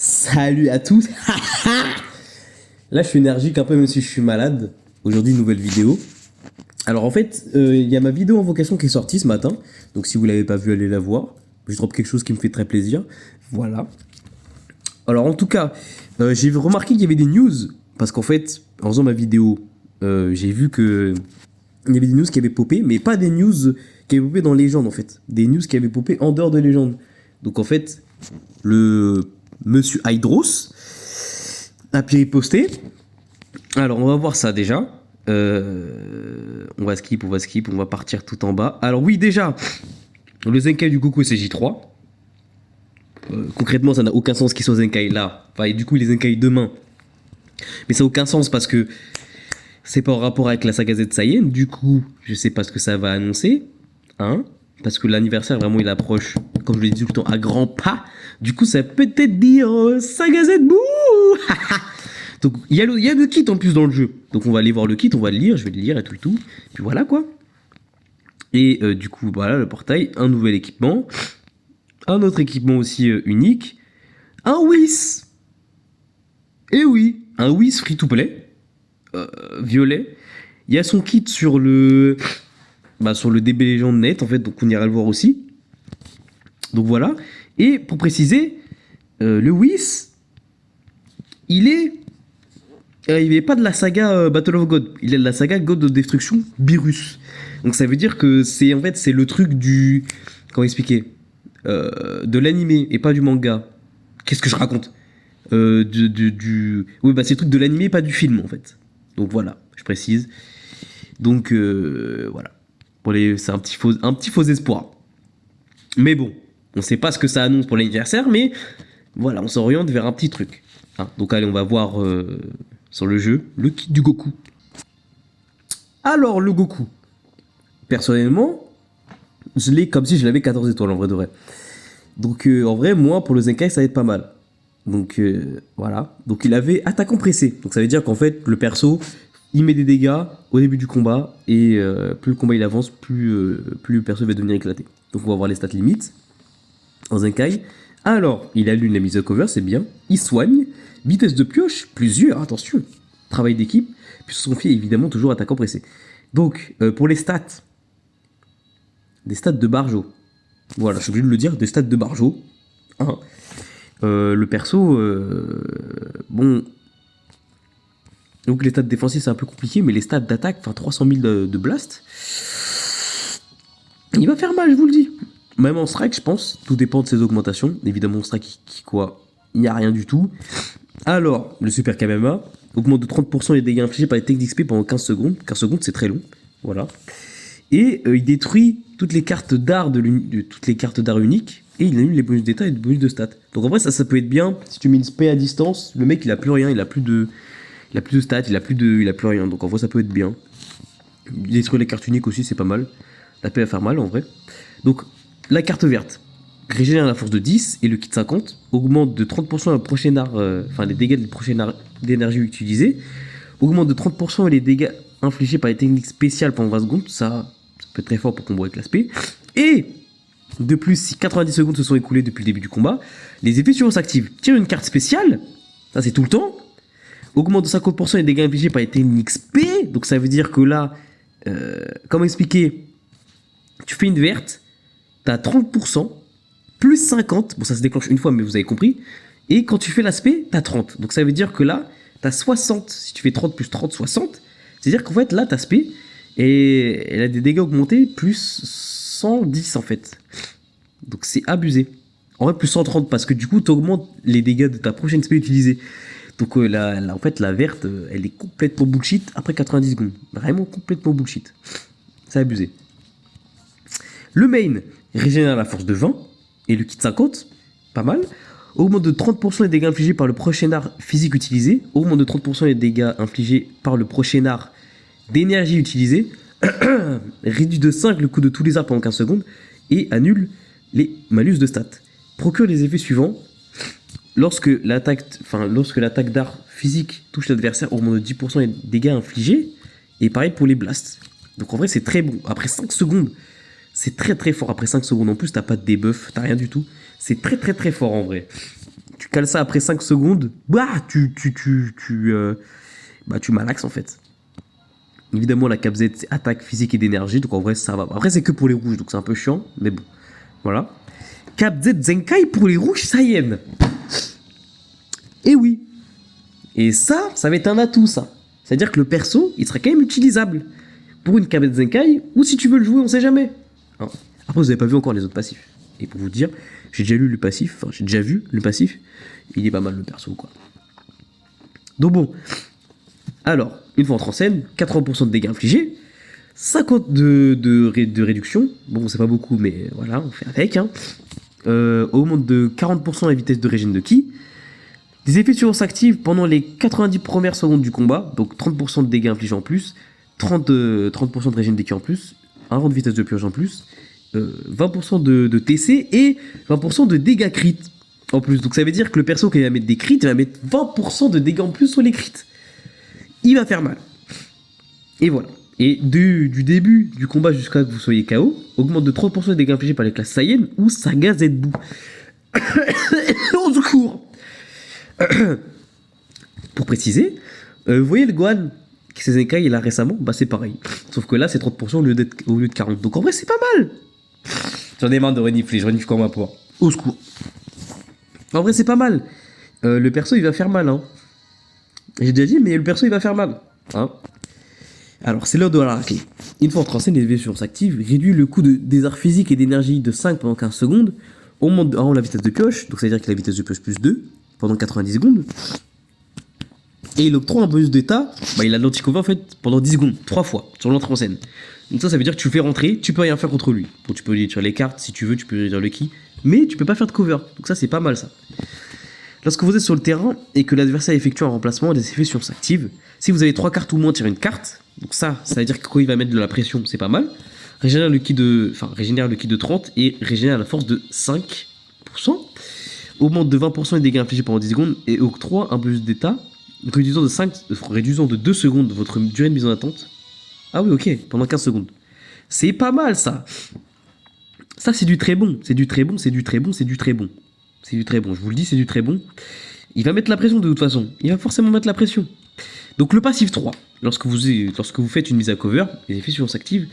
Salut à tous. Là, je suis énergique un peu, même si je suis malade. Aujourd'hui, nouvelle vidéo. Alors, en fait, il y a ma vidéo invocation qui est sortie ce matin. Donc, si vous l'avez pas vue, allez la voir. Je drop quelque chose qui me fait très plaisir. Voilà. Alors, en tout cas, j'ai remarqué qu'il y avait des news. Parce qu'en fait, en faisant ma vidéo, j'ai vu que il y avait des news qui avaient popé, mais pas des news qui avaient popé dans Légende, en fait. Des news qui avaient popé en dehors de Légende. Donc, en fait, le monsieur Hydros a pu poster. Alors, on va voir ça déjà. On va skip, on va partir tout en bas. Alors, oui, déjà, le Zenkai du Goku, c'est J3. Concrètement, ça n'a aucun sens qu'il soit Zenkai là. Enfin, et du coup, il est Zenkai demain. Mais ça n'a aucun sens parce que c'est pas en rapport avec la saga Z Saiyan. Du coup, je sais pas ce que ça va annoncer. Hein, parce que l'anniversaire, vraiment, il approche, comme je l'ai dit tout le temps, à grands pas. Du coup, ça peut peut-être dire saga Z bouh. Donc, il y a le kit en plus dans le jeu. Donc, on va aller voir le kit, on va le lire, je vais le lire et tout le tout. Puis voilà, quoi. Et du coup, voilà, le portail, un nouvel équipement. Un autre équipement aussi unique. Un Whis. Et oui, un Whis free-to-play. Violet. Il y a son kit sur le DB Legend net, en fait, donc on ira le voir aussi. Donc voilà. Et pour préciser, le Whis, il n'est pas de la saga Battle of God, il est de la saga God of Destruction Beerus. Donc ça veut dire que c'est le truc du... Comment expliquer de l'animé et pas du manga. Qu'est-ce que je raconte Oui, c'est le truc de l'animé et pas du film, en fait. Donc voilà, je précise. Donc voilà. C'est un petit faux espoir. Mais bon, on sait pas ce que ça annonce pour l'anniversaire, mais voilà, on s'oriente vers un petit truc. Hein, donc allez, on va voir sur le jeu le kit du Goku. Alors, le Goku. Personnellement, je l'ai comme si je l'avais 14 étoiles en vrai de vrai. Donc en vrai, moi, pour le Zenkai, ça va être pas mal. Donc voilà. Donc il avait attaquant pressé. Donc ça veut dire qu'en fait, le perso, il met des dégâts au début du combat. Et plus le combat il avance, plus le perso va devenir éclaté. Donc on va voir les stats limites en Zenkai. Alors, il allume la mise à cover, c'est bien. Il soigne. Vitesse de pioche, plusieurs, attention. Travail d'équipe. Puis son fier, évidemment, toujours attaquant pressé. Donc, pour les stats. Des stats de Barjo. Voilà, je suis obligé de le dire, des stats de Barjo. Hein. Le perso, bon. Donc les stats défensifs, c'est un peu compliqué, mais les stats d'attaque, enfin 300 000 de blast. Il va faire mal, je vous le dis. Même en strike, je pense, tout dépend de ses augmentations. Évidemment, en strike, il n'y a rien du tout. Alors, le Super Kamema augmente de 30% les dégâts infligés par les techniques XP pendant 15 secondes. 15 secondes, c'est très long. Voilà. Et il détruit toutes les cartes d'art uniques. Et il annule les bonus d'état et les bonus de stats. Donc en vrai, ça peut être bien. Si tu mets une spé à distance, le mec, il a plus rien. Il a plus de stats, il a plus rien. Donc en vrai, ça peut être bien. Détruire les cartes uniques aussi, c'est pas mal. La paix va faire mal en vrai. Donc, la carte verte régénère la force de 10 et le kit 50 augmente de 30% la prochaine les dégâts de prochaine d'énergie utilisée, augmente de 30% les dégâts infligés par les techniques spéciales pendant 20 secondes. Ça peut être très fort pour combo avec l'aspect. Et de plus, si 90 secondes se sont écoulées depuis le début du combat, les effets suivants s'activent. Tire une carte spéciale, ça c'est tout le temps. Augmente de 50% les dégâts infligés par les techniques spé. Donc ça veut dire que là, comment expliquer? Tu fais une verte, t'as 30%, plus 50, bon ça se déclenche une fois mais vous avez compris, et quand tu fais l'aspect, t'as 30. Donc ça veut dire que là, t'as 60, si tu fais 30 plus 30, 60, c'est-à-dire qu'en fait là, t'as aspect, et elle a des dégâts augmentés plus 110 en fait. Donc c'est abusé. En vrai plus 130 parce que du coup t'augmentes les dégâts de ta prochaine spé utilisée. Donc en fait la verte, elle est complètement bullshit après 90 secondes. Vraiment complètement bullshit. C'est abusé. Le main régénère la force de 20 et le kit 50, pas mal. Augmente de 30% les dégâts infligés par le prochain art physique utilisé. Augmente de 30% les dégâts infligés par le prochain art d'énergie utilisé. Réduit de 5 le coût de tous les arts pendant 15 secondes. Et annule les malus de stats. Procure les effets suivants. Lorsque l'attaque d'art physique touche l'adversaire, augmente de 10% les dégâts infligés. Et pareil pour les blasts. Donc en vrai c'est très bon. Après 5 secondes, c'est très très fort après 5 secondes. En plus, t'as pas de debuff, t'as rien du tout. C'est très très très fort en vrai. cales ça après 5 secondes, bah, tu malaxes en fait. Évidemment, la Cap Z, c'est attaque physique et d'énergie, donc en vrai, ça va. Après, c'est que pour les rouges, donc c'est un peu chiant, mais bon. Voilà. Cap Z Zenkai pour les rouges Saiyan. Et oui. Et ça va être un atout, ça. C'est-à-dire que le perso, il sera quand même utilisable pour une Cap Z Zenkai, ou si tu veux le jouer, on sait jamais. Hein. Après, vous n'avez pas vu encore les autres passifs. Et pour vous dire, j'ai déjà lu le passif, enfin, j'ai déjà vu le passif. Il est pas mal, le perso, quoi. Donc bon. Alors, une fois entre en scène, 80% de dégâts infligés, 50 de réduction. Bon, c'est pas beaucoup, mais voilà, on fait avec. Hein. Augmente de 40% la vitesse de régène de ki. Des effets sur s'activent pendant les 90 premières secondes du combat, donc 30% de dégâts infligés en plus, 30% de régène de ki en plus, 1 rang de vitesse de purge en plus, 20% de TC et 20% de dégâts crit en plus. Donc ça veut dire que le perso qui va mettre des crits, il va mettre 20% de dégâts en plus sur les crits. Il va faire mal. Et voilà. Et du début du combat jusqu'à ce que vous soyez KO, augmente de 30% les dégâts infligés par les classes Saiyan ou Saga Zetbu. Au secours. Pour préciser, vous voyez le Gohan qui s'est Zenkai il a récemment, bah c'est pareil. Sauf que là c'est 30% au lieu de 40. Donc en vrai c'est pas mal. J'en ai marre de renifler, je renifle comme un poids. Au secours. En vrai c'est pas mal. Le perso il va faire mal, hein. J'ai déjà dit, mais le perso il va faire mal. Hein. Alors, c'est l'heure de la raclée. Une fois entre en scène, les versions s'activent, réduit le coût des arts physiques et d'énergie de 5 pendant 15 secondes, augmente la vitesse de pioche, donc ça veut dire que la vitesse de pioche plus 2 pendant 90 secondes. Et il octroie un bonus d'état, bah, il a l'anti-cover en fait pendant 10 secondes, 3 fois, sur l'entrée en scène. Donc ça veut dire que tu le fais rentrer, tu peux rien faire contre lui. Bon, tu peux réduire les cartes si tu veux, tu peux réduire le ki, mais tu peux pas faire de cover. Donc ça c'est pas mal ça. Lorsque vous êtes sur le terrain et que l'adversaire effectue un remplacement, les effets s'activent. Si vous avez 3 cartes ou moins, tirez une carte. Donc ça veut dire que quand il va mettre de la pression, c'est pas mal. Régénère le ki de 30 et régénère la force de 5%. Augmente de 20% les dégâts infligés pendant 10 secondes et octroie un bonus d'état, réduisant de 2 secondes votre durée de mise en attente. Ah oui, ok, pendant 15 secondes. C'est pas mal ça. Ça c'est du très bon, c'est du très bon, c'est du très bon, c'est du très bon. C'est du très bon, je vous le dis, c'est du très bon. Il va mettre la pression de toute façon. Il va forcément mettre la pression. Donc le passif 3, lorsque vous faites une mise à cover, les effets suivants s'activent.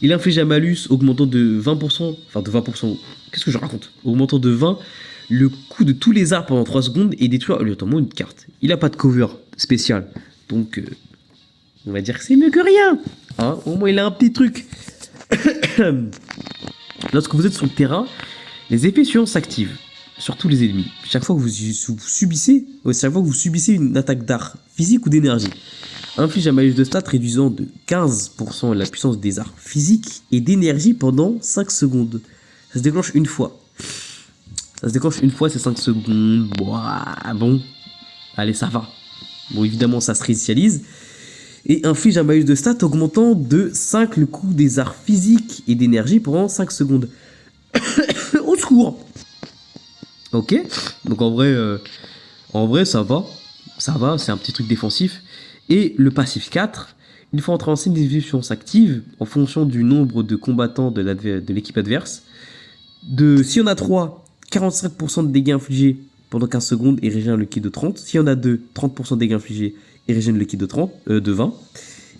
Il inflige un malus augmentant de 20%, enfin de 20%, qu'est-ce que je raconte? Augmentant de 20 le coût de tous les arts pendant 3 secondes et détruire obligatoirement une carte. Il n'a pas de cover spécial, donc on va dire que c'est mieux que rien. Hein, au moins il a un petit truc. Lorsque vous êtes sur le terrain, les effets suivants s'activent sur tous les ennemis. Chaque fois que vous subissez une attaque d'art physique ou d'énergie, inflige un malus de stats réduisant de 15% la puissance des arts physiques et d'énergie pendant 5 secondes. Ça se déclenche une fois. C'est 5 secondes. Bon. Allez, ça va. Bon, évidemment, ça se réinitialise. Et inflige un malus de stats augmentant de 5 le coût des arts physiques et d'énergie pendant 5 secondes. Au secours. Ok, donc en vrai ça va, c'est un petit truc défensif. Et le passif 4, une fois entré en scène, les effets s'activent en fonction du nombre de combattants de l'équipe adverse. S'il y en a 3, 45% de dégâts infligés pendant 15 secondes et régène le ki de 30. S'il y en a 2, 30% de dégâts infligés et régène le ki de 20.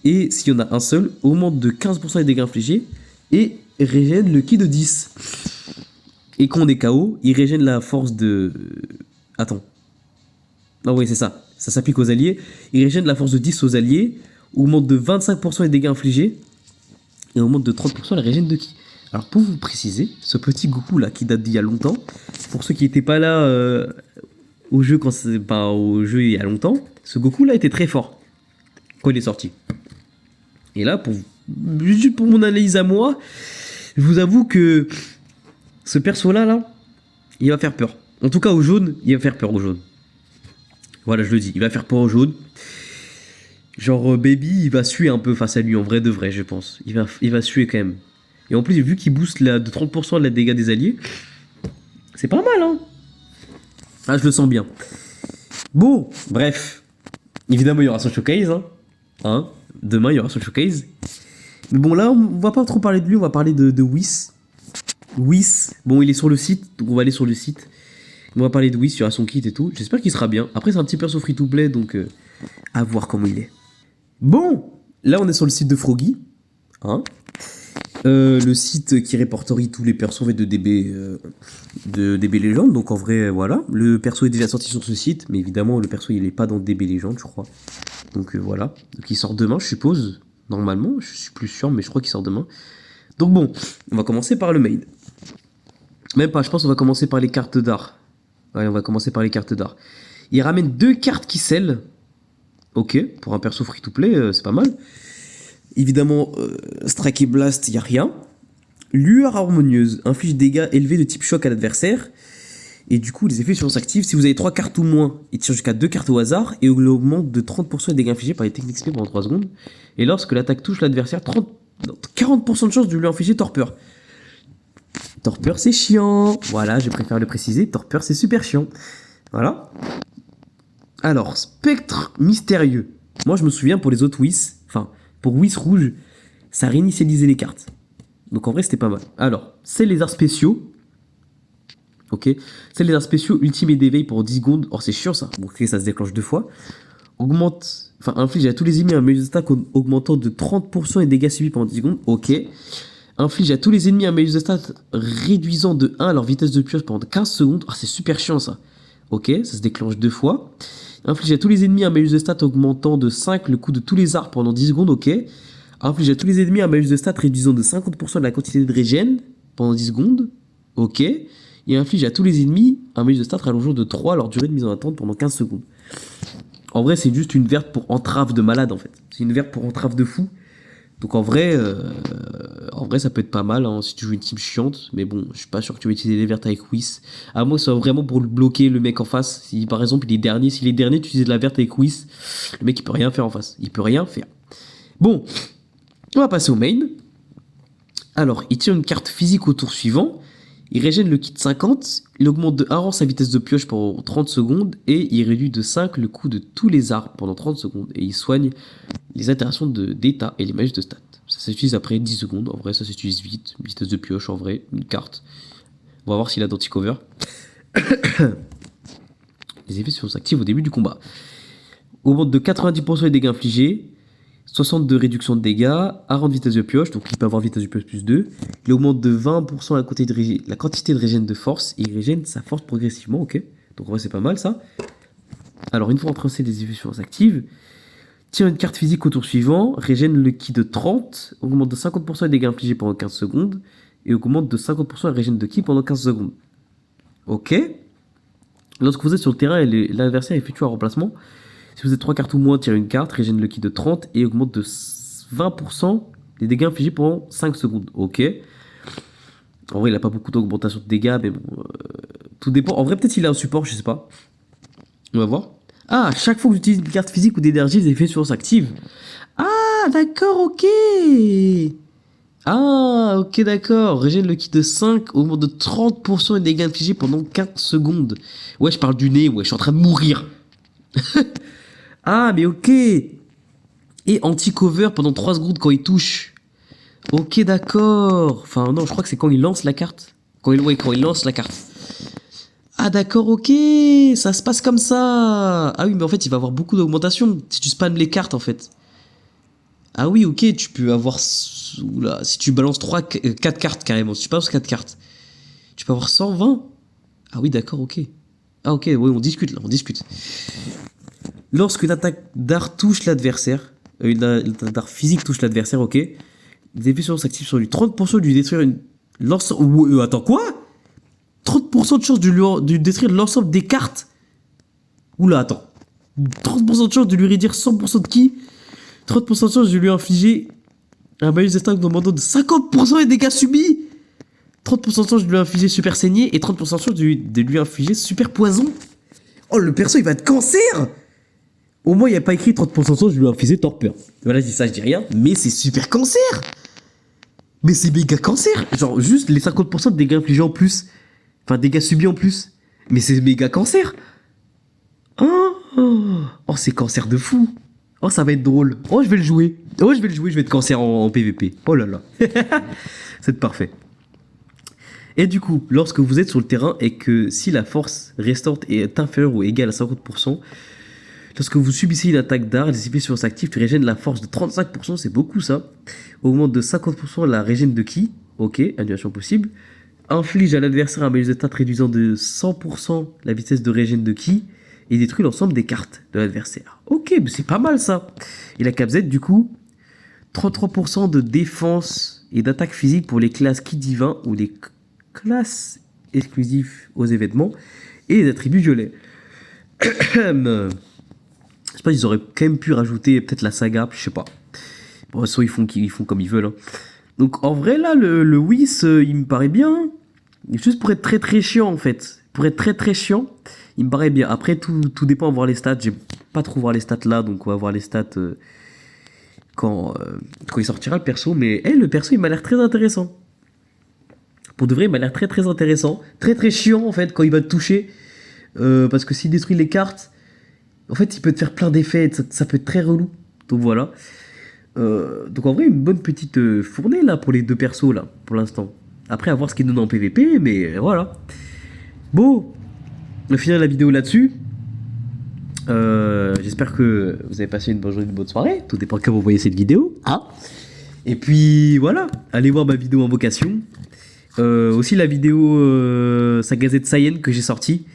Et s'il y en a un seul, augmente de 15% les dégâts infligés et régène le ki de 10. Et quand on est KO, il régène la force de... Attends. Ah oui, c'est ça. Ça s'applique aux alliés. Il régène la force de 10 aux alliés, augmente de 25% les dégâts infligés, et augmente de 30% la régène de ki. Alors pour vous préciser, ce petit Goku là qui date d'il y a longtemps, pour ceux qui n'étaient pas là au jeu il y a longtemps, ce Goku là était très fort quand il est sorti. Et là, juste pour mon analyse à moi, je vous avoue que ce perso-là, il va faire peur. En tout cas, au jaune, il va faire peur au jaune. Voilà, je le dis, il va faire peur au jaune. Genre, Baby, il va suer un peu face à lui, en vrai de vrai, je pense. Il va suer quand même. Et en plus, vu qu'il booste de 30% la dégâts des alliés, c'est pas mal, hein. Ah, je le sens bien. Bon, bref. Évidemment, il y aura son showcase, hein. Demain, il y aura son showcase. Mais bon, là, on va pas trop parler de lui, on va parler de Whis. Whis, bon, il est sur le site, donc on va aller sur le site. On va parler de Whis sur son kit et tout. J'espère qu'il sera bien. Après, c'est un petit perso free-to-play, donc à voir comment il est. Bon, là, on est sur le site de Froggy. Hein, le site qui répertorie tous les persos de DB Legend. Donc en vrai, voilà. Le perso est déjà sorti sur ce site, mais évidemment, le perso il est pas dans DB Legend, je crois. Donc voilà. Donc il sort demain, je suppose. Normalement, je suis plus sûr, mais je crois qu'il sort demain. Donc bon, on va commencer par le main. Même pas, je pense qu'on va commencer par les cartes d'art. Ouais, on va commencer par les cartes d'art. Il ramène 2 cartes qui scellent. Ok, pour un perso free-to-play, c'est pas mal. Évidemment, Strike et Blast, il n'y a rien. Lueur harmonieuse, inflige dégâts élevés de type choc à l'adversaire. Et du coup, les effets suivants s'activent. Si vous avez 3 cartes ou moins, il tire jusqu'à 2 cartes au hasard. Et il augmente de 30% les dégâts infligés par les techniques SP pendant 3 secondes. Et lorsque l'attaque touche l'adversaire, 40% de chance de lui infliger torpeur. Torpeur, c'est chiant. Voilà, je préfère le préciser. Torpeur, c'est super chiant. Voilà. Alors, spectre mystérieux. Moi, je me souviens pour les autres Whis, enfin, pour Whis rouge, ça réinitialisait les cartes. Donc en vrai, c'était pas mal. Alors, c'est les arts spéciaux. Ok. C'est les arts spéciaux ultimate d'éveil pour 10 secondes. Or, c'est chiant ça. Bon, ok, ça se déclenche 2 fois. Augmente, enfin, inflige à tous les ennemis un malus d'attaque augmentant de 30% les dégâts subis pendant 10 secondes. Ok. Inflige à tous les ennemis un malus de stats réduisant de 1 leur vitesse de pioche pendant 15 secondes. Ah, c'est super chiant ça. Ok, ça se déclenche 2 fois. Inflige à tous les ennemis un malus de stats augmentant de 5 le coût de tous les arts pendant 10 secondes. Ok. Inflige à tous les ennemis un malus de stats réduisant de 50% de la quantité de régène pendant 10 secondes. Ok. Et inflige à tous les ennemis un malus de stats rallongeant de 3 leur durée de mise en attente pendant 15 secondes. En vrai, c'est juste une verte pour entrave de malade en fait. C'est une verte pour entrave de fou. Donc en vrai, ça peut être pas mal hein, si tu joues une team chiante. Mais bon, je suis pas sûr que tu vas utiliser les vertes avec Whis. À moins que ce soit vraiment pour bloquer le mec en face. Si par exemple il est dernier, s'il est dernier, tu utilises de la verte avec Whis, le mec il peut rien faire en face. Il peut rien faire. Bon, on va passer au main. Alors, il tire une carte physique au tour suivant. Il régène le kit 50. Il augmente de 1 rang sa vitesse de pioche pendant 30 secondes. Et il réduit de 5 le coût de tous les arts pendant 30 secondes. Et il soigne les altérations d'état et les malus de stats. Ça s'utilise après 10 secondes. En vrai, ça s'utilise vite. Une vitesse de pioche, en vrai. Une carte. On va voir s'il a d'anti-cover. Les effets sont actifs au début du combat. Augmente de 90% les dégâts infligés. 60 de réduction de dégâts, à rendre vitesse de pioche, donc il peut avoir vitesse de pioche plus 2. Il augmente de 20% la quantité de régène de force, et il régène sa force progressivement, ok. Donc en vrai c'est pas mal ça. Alors une fois entré les effets actives, tire une carte physique au tour suivant, régène le ki de 30, augmente de 50% les dégâts infligés pendant 15 secondes, et augmente de 50% la régène de ki pendant 15 secondes. Ok. Lorsque vous êtes sur le terrain et l'adversaire effectue un remplacement, si vous êtes 3 cartes ou moins, tirez une carte, régène le ki de 30 et augmente de 20% les dégâts infligés pendant 5 secondes. Ok. En vrai, il n'a pas beaucoup d'augmentation de dégâts, mais bon. Tout dépend. En vrai, peut-être qu'il a un support, je sais pas. On va voir. Ah, chaque fois que vous utilisez une carte physique ou d'énergie, les effets sur s'activent. Ah, d'accord, ok. Ah, ok, d'accord. Régène le ki de 5, augmente de 30% les dégâts infligés pendant 15 secondes. Ouais, je parle du nez, ouais, je suis en train de mourir. Ah, mais ok. Et anti-cover pendant 3 secondes quand il touche. Ok, d'accord. Enfin, non, je crois que c'est quand il lance la carte. Quand il lance la carte. Ah, d'accord, ok. Ça se passe comme ça. Ah oui, mais en fait, il va avoir beaucoup d'augmentation si tu spams les cartes, en fait. Ah oui, ok, tu peux avoir... Oula, si tu balances 4 cartes, carrément. Si tu balances 4 cartes, tu peux avoir 120. Ah oui, d'accord, ok. Ah ok, oui, on discute, là, on discute. Lorsque l'attaque d'art touche l'adversaire, une attaque d'art physique touche l'adversaire, ok. Les effets s'activent sur lui. 30% de lui détruire une... attends, quoi? 30% de chance de lui détruire l'ensemble des cartes. Oula, attends. 30% de chance de lui réduire 100% de ki. 30% de chance de lui infliger un malus d'attaque demandant de 50% des dégâts subis. 30% de chance de lui infliger super saignée et 30% de chance de lui infliger super poison. Oh, le perso, il va être cancer. Au moins, il n'y a pas écrit 30% de chance, je lui ai infligé torpeur. Voilà, je dis ça, je dis rien. Mais c'est super cancer. Mais c'est méga cancer. Genre, juste les 50% de dégâts infligés en plus. Enfin, dégâts subis en plus. Mais c'est méga cancer. Oh, c'est cancer de fou. Oh, ça va être drôle. Oh, je vais le jouer. Je vais être cancer en PVP. Oh là là. C'est parfait. Et du coup, lorsque vous êtes sur le terrain et que si la force restante est inférieure ou égale à 50%, lorsque vous subissez une attaque d'art, les effets sur s'activent, tu régènes la force de 35%, c'est beaucoup ça. Augmente de 50% la régène de ki, ok, annulation possible. Inflige à l'adversaire un bonus de stats réduisant de 100% la vitesse de régène de ki et détruit l'ensemble des cartes de l'adversaire. Ok, mais c'est pas mal ça. Et la cap Z, du coup, 33% de défense et d'attaque physique pour les classes ki divin ou les classes exclusives aux événements et les attributs violets. Je sais pas, ils auraient quand même pu rajouter peut-être la saga, je sais pas. Bon, soit ils font comme ils veulent. Hein. Donc en vrai, là, le Whis, il me paraît bien. Juste pour être très très chiant en fait. Pour être très très chiant, il me paraît bien. Après, tout dépend de voir les stats. J'ai pas trop voir les stats là, donc on va voir les stats quand il sortira le perso. Mais le perso, il m'a l'air très intéressant. Pour de vrai, il m'a l'air très très intéressant. Très très chiant en fait quand il va te toucher. Parce que s'il détruit les cartes, en fait, il peut te faire plein d'effets. Ça peut être très relou. Donc voilà. Donc en vrai, une bonne petite fournée là pour les deux persos là, pour l'instant. Après, à voir ce qu'il donne en PVP, mais voilà. Bon, on va finir la vidéo là-dessus. J'espère que vous avez passé une bonne journée, une bonne soirée. Tout dépend quand vous voyez cette vidéo. Hein. Et puis voilà, allez voir ma vidéo invocation. Aussi la vidéo Sagazet Saiyan que j'ai sortie.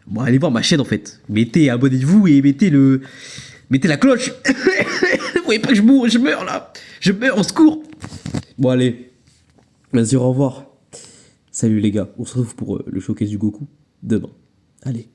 Bon, allez voir ma chaîne en fait. Abonnez-vous et mettez la cloche. Vous voyez pas que je meurs là. Je meurs, au secours. Bon allez, vas-y, au revoir. Salut les gars, on se retrouve pour le showcase du Goku demain. Allez.